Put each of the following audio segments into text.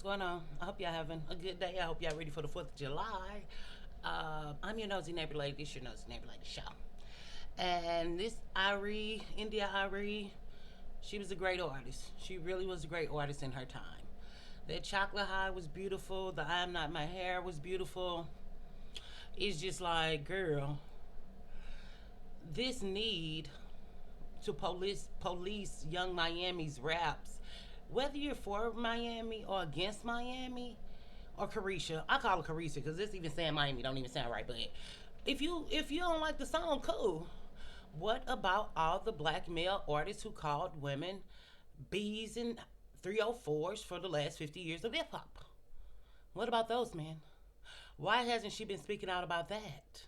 What's going on? I hope y'all having a good day. I hope y'all ready for the 4th of July. I'm your nosy neighbor lady. This your nosy neighbor lady show. And this Arie, India Arie, she was a great artist. She really was a great artist in her time. That chocolate high was beautiful. The I'm not my hair was beautiful. It's just like, girl, this need to police young Miami's raps, whether you're for Miami or against Miami or Carisha. I call it Carisha because this even saying Miami don't even sound right. But if you don't like the song, cool. What about all the black male artists who called women B's and 304s for the last 50 years of hip hop? What about those men? Why hasn't she been speaking out about that?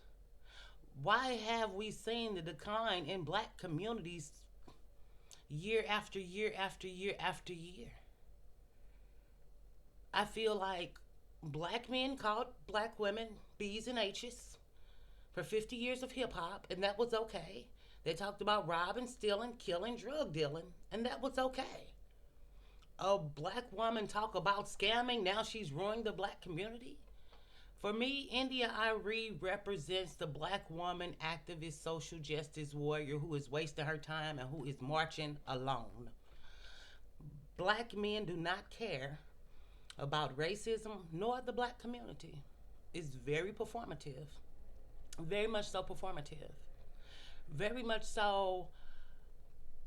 Why have we seen the decline in black communities year after year after year after year? I feel like black men called black women B's and H's for 50 years of hip hop, and that was okay. They talked about robbing, stealing, killing, drug dealing, and that was okay. A black woman talk about scamming, now she's ruining the black community. For me, India Arie represents the black woman activist social justice warrior who is wasting her time and who is marching alone. Black men do not care about racism nor the black community. It's very performative. Very much so performative. Very much so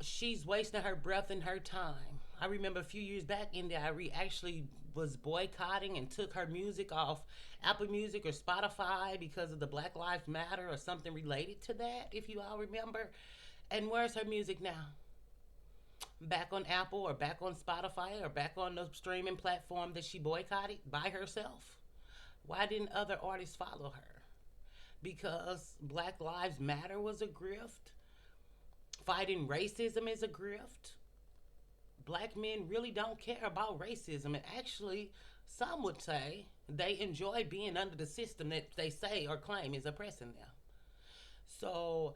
she's wasting her breath and her time. I remember a few years back, India Arie actually was boycotting and took her music off Apple Music or Spotify because of the Black Lives Matter or something related to that, if you all remember. And where's her music now? Back on Apple or back on Spotify or back on the streaming platform that she boycotted by herself? Why didn't other artists follow her? Because Black Lives Matter was a grift. Fighting racism is a grift. Black men really don't care about racism. And actually, some would say they enjoy being under the system that they say or claim is oppressing them. So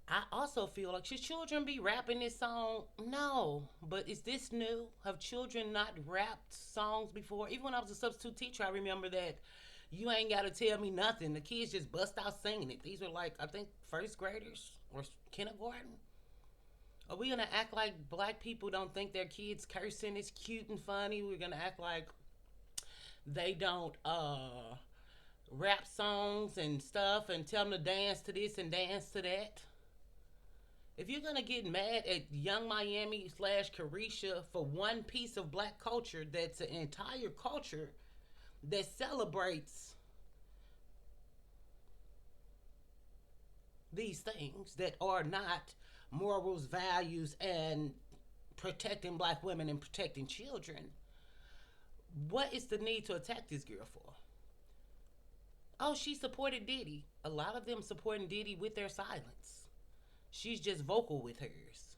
I also feel like should children be rapping this song? No. But is this new? Have children not rapped songs before? Even when I was a substitute teacher, I remember that you ain't got to tell me nothing. The kids just bust out singing it. These were like, I think, first graders or kindergarten. Are we gonna act like black people don't think their kids cursing is cute and funny? We're gonna act like they don't rap songs and stuff and tell them to dance to this and dance to that? If you're gonna get mad at Young Miami slash Carisha for one piece of black culture that's an entire culture that celebrates these things that are not morals, values, and protecting black women and protecting children, what is the need to attack this girl for? Oh, she supported Diddy. A lot of them supporting Diddy with their silence. She's just vocal with hers.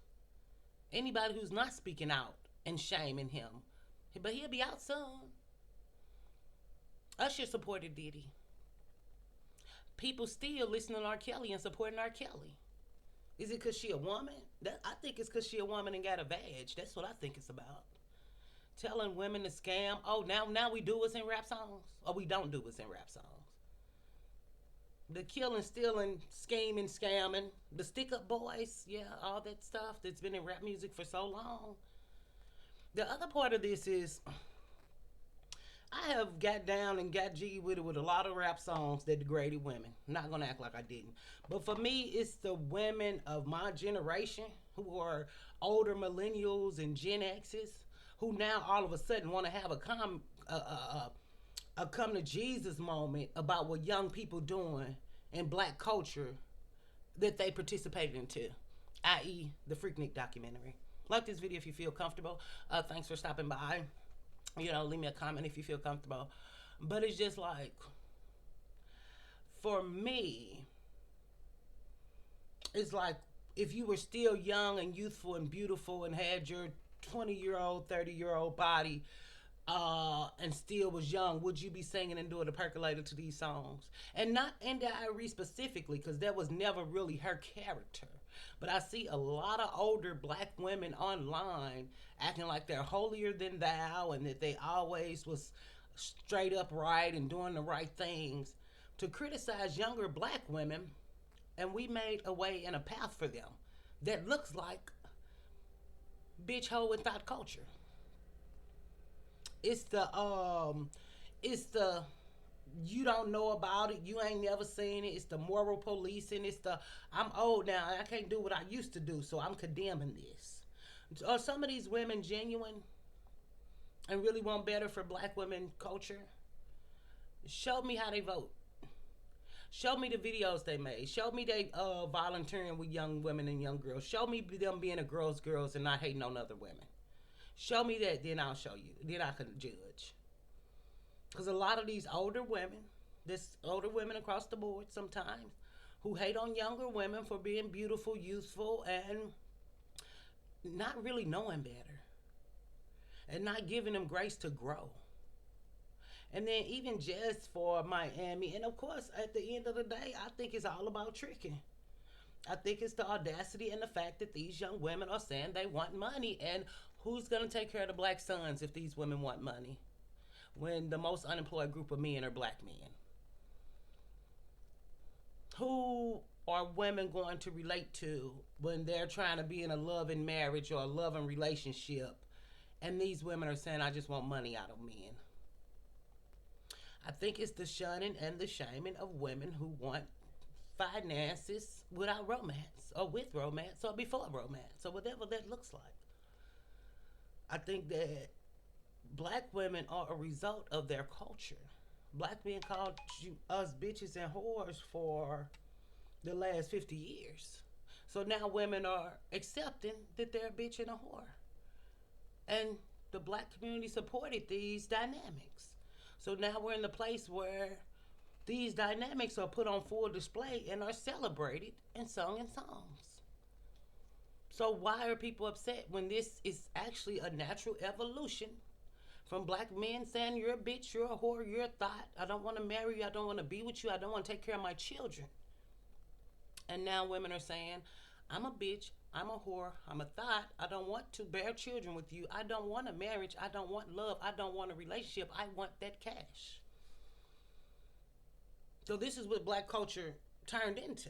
Anybody who's not speaking out and shaming him, but he'll be out soon. Usher supported Diddy. People still listening to R. Kelly and supporting R. Kelly. Is it because she a woman? I think it's because she a woman and got a badge. That's what I think it's about. Telling women to scam. Oh, now we do what's in rap songs, or we don't do what's in rap songs. The killing, stealing, scheming, scamming, the stick up boys, yeah, all that stuff that's been in rap music for so long. The other part of this is I have got down and got jiggy with a lot of rap songs that degraded women. I'm not gonna act like I didn't. But for me, it's the women of my generation who are older millennials and Gen X's who now all of a sudden want to have a come to Jesus moment about what young people doing in black culture that they participated into, i.e. the Freaknik documentary. Like this video if you feel comfortable. Thanks for stopping by. Leave me a comment if you feel comfortable. But it's just like, for me, it's like if you were still young and youthful and beautiful and had your 20-year-old, 30-year-old body and still was young, would you be singing and doing a percolator to these songs? And not India Arie specifically, because that was never really her character. But I see a lot of older black women online acting like they're holier than thou and that they always was straight up right and doing the right things to criticize younger black women, and we made a way and a path for them that looks like bitch hole and thought culture. It's the you don't know about it, you ain't never seen it. It's the moral policing. It's the I'm old now, I can't do what I used to do, so I'm condemning this. Are some of these women genuine and really want better for black women culture? Show me how they vote. Show me the videos they made. Show me they volunteering with young women and young girls. Show me them being a girls and not hating on other women. Show me that, then I'll show you. Then I can judge. Because a lot of these older women, this older women across the board sometimes, who hate on younger women for being beautiful, youthful, and not really knowing better. And not giving them grace to grow. And then even just for Miami, and of course, at the end of the day, I think it's all about tricking. I think it's the audacity and the fact that these young women are saying they want money. And who's going to take care of the black sons if these women want money? When the most unemployed group of men are black men. Who are women going to relate to when they're trying to be in a loving marriage or a loving relationship? And these women are saying, I just want money out of men. I think it's the shunning and the shaming of women who want finances without romance, or with romance, or before romance, or whatever that looks like. I think that black women are a result of their culture. Black men called us bitches and whores for the last 50 years. So now women are accepting that they're a bitch and a whore. And the black community supported these dynamics. So now we're in the place where these dynamics are put on full display and are celebrated and sung in songs. So why are people upset when this is actually a natural evolution from black men saying you're a bitch, you're a whore, you're a thought, I don't want to marry you, I don't want to be with you, I don't want to take care of my children. And now women are saying, I'm a bitch, I'm a whore, I'm a thought, I don't want to bear children with you, I don't want a marriage, I don't want love, I don't want a relationship, I want that cash. So this is what black culture turned into.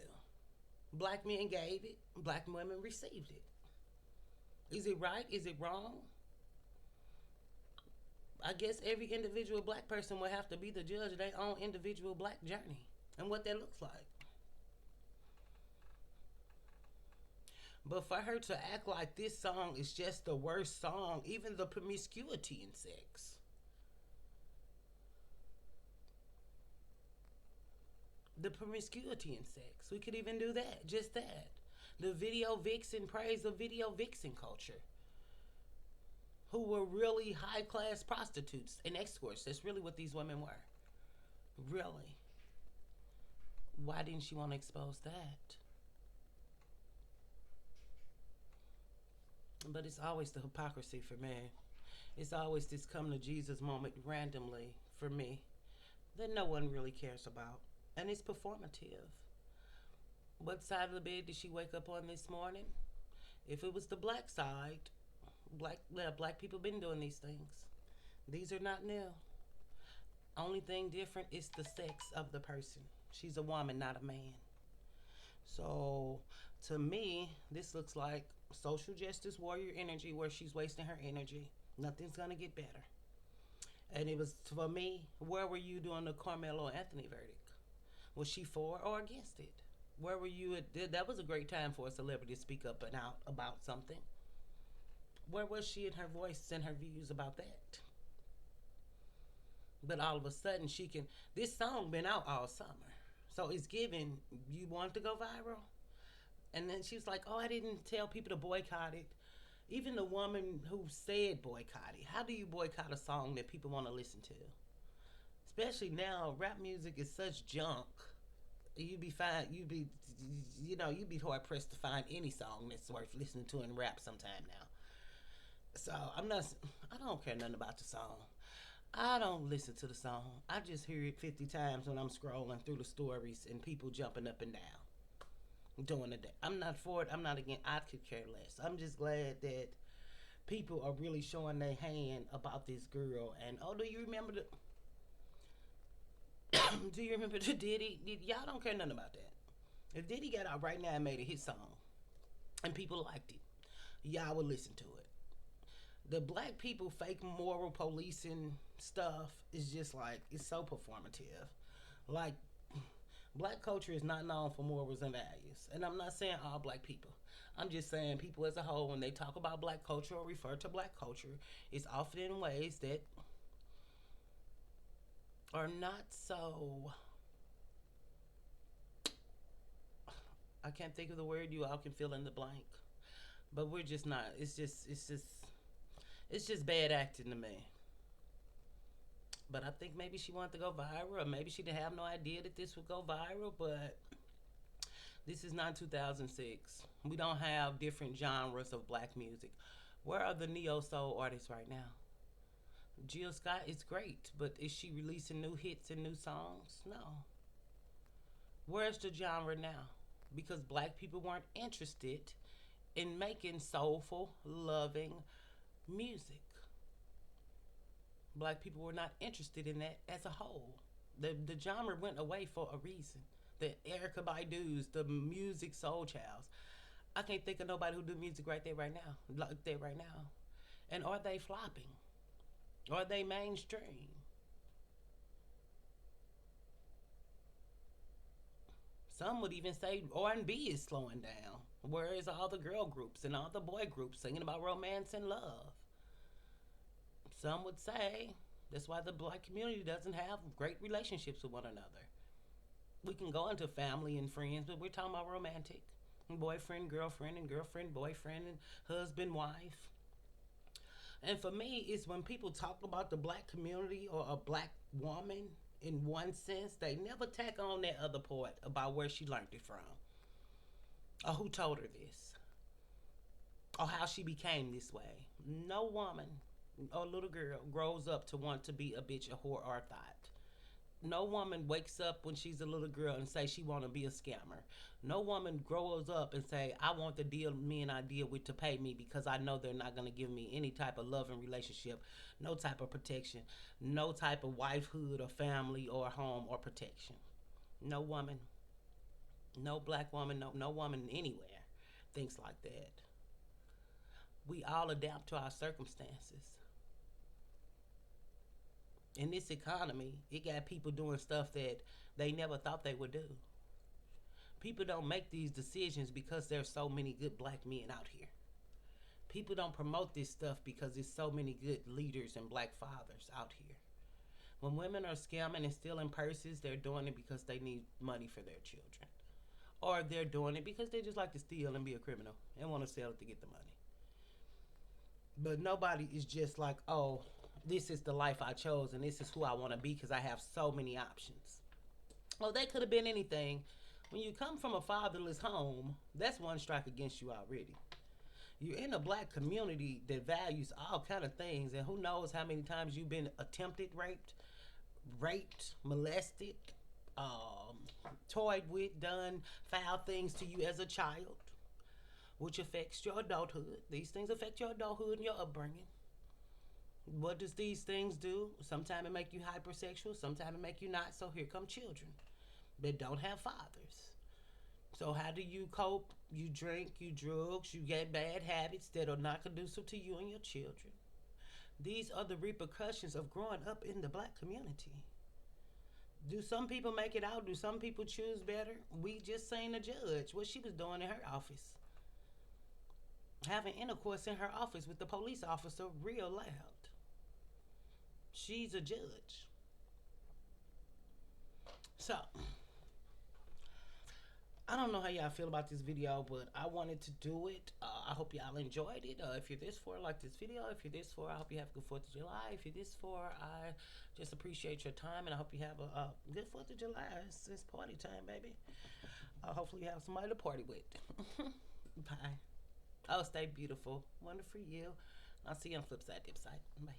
Black men gave it, black women received it. Is it right? Is it wrong? I guess every individual black person will have to be the judge of their own individual black journey and what that looks like. But for her to act like this song is just the worst song, even the promiscuity in sex. The promiscuity in sex. We could even do that. Just that. The video vixen, praise the video vixen culture. Who were really high class prostitutes and escorts. That's really what these women were. Really. Why didn't she want to expose that? But it's always the hypocrisy for me. It's always this come to Jesus moment randomly for me that no one really cares about. And it's performative. What side of the bed did she wake up on this morning? If it was the black side, black people been doing these things. These are not new. Only thing different is the sex of the person. She's a woman, not a man. So to me, this looks like social justice warrior energy where she's wasting her energy. Nothing's gonna get better. And it was, for me, where were you during the Carmelo Anthony verdict? Was she for or against it? Where were you at? That was a great time for a celebrity to speak up and out about something. Where was she in her voice and her views about that? But all of a sudden this song been out all summer. So it's given, you want to go viral? And then she was like, oh, I didn't tell people to boycott it. Even the woman who said boycott it. How do you boycott a song that people want to listen to? Especially now, rap music is such junk. You'd be hard pressed to find any song that's worth listening to in rap sometime now. So I don't care nothing about the song. I don't listen to the song. I just hear it 50 times when I'm scrolling through the stories and people jumping up and down. doing the day. I'm not for it. I'm not against. I could care less. I'm just glad that people are really showing their hand about this girl. And oh, do you remember the? Do you remember the Diddy? Y'all don't care nothing about that. If Diddy got out right now and made a hit song, and people liked it, y'all would listen to it. The black people fake moral policing stuff is just like it's so performative. Like black culture is not known for morals and values. And I'm not saying all black people. I'm just saying people as a whole, when they talk about black culture or refer to black culture, it's often in ways that are not so. I can't think of the word. You all can fill in the blank. But we're just not. It's just bad acting to me. But I think maybe she wanted to go viral, or maybe she didn't have no idea that this would go viral. But this is not 2006. We don't have different genres of black music. Where are the neo soul artists right now? Jill Scott is great, but is she releasing new hits and new songs? No. Where's the genre now? Because black people weren't interested in making soulful, loving music. Black people were not interested in that as a whole. The genre went away for a reason. The Erica Badu's, the music soul childs. I can't think of nobody who do music right there right now. Like that right now. And are they flopping? Are they mainstream? Some would even say R&B is slowing down. Whereas all the girl groups and all the boy groups singing about romance and love. Some would say that's why the black community doesn't have great relationships with one another. We can go into family and friends, but we're talking about romantic. Boyfriend, girlfriend, and girlfriend, boyfriend, and husband, wife. And for me, it's when people talk about the black community or a black woman in one sense, they never tack on that other part about where she learned it from, or who told her this, or how she became this way. No woman or little girl grows up to want to be a bitch, a whore, or a thought. No woman wakes up when she's a little girl and say she want to be a scammer. No woman grows up and say, I want the deal me and I deal with to pay me because I know they're not going to give me any type of love and relationship, no type of protection, no type of wifehood or family or home or protection. No woman, no black woman, no woman anywhere thinks like that. We all adapt to our circumstances. In this economy, it got people doing stuff that they never thought they would do. People don't make these decisions because there's so many good black men out here. People don't promote this stuff because there's so many good leaders and black fathers out here. When women are scamming and stealing purses, they're doing it because they need money for their children. Or they're doing it because they just like to steal and be a criminal and want to sell it to get the money. But nobody is just like, oh, this is the life I chose and this is who I want to be because I have so many options. Well, that could have been anything. When you come from a fatherless home, that's one strike against you already. You're in a black community that values all kind of things, and who knows how many times you've been attempted raped, molested, toyed with, done foul things to you as a child, which affects your adulthood. These things affect your adulthood and your upbringing. What does these things do? Sometimes it make you hypersexual, sometimes it make you not. So here come children that don't have fathers. So how do you cope? You drink, you drugs, you get bad habits that are not conducive to you and your children. These are the repercussions of growing up in the black community. Do some people make it out? Do some people choose better? We just seen the judge, what she was doing in her office. Having intercourse in her office with the police officer real loud. She's a judge. So, I don't know how y'all feel about this video, but I wanted to do it. I hope y'all enjoyed it. If you're this for, like this video. If you're this for, I hope you have a good 4th of July. If you're this for, I just appreciate your time, and I hope you have a good 4th of July. It's party time, baby. Hopefully you have somebody to party with. Bye. Oh, stay beautiful. Wonderful you. I'll see you on the flip side, dip side. Bye.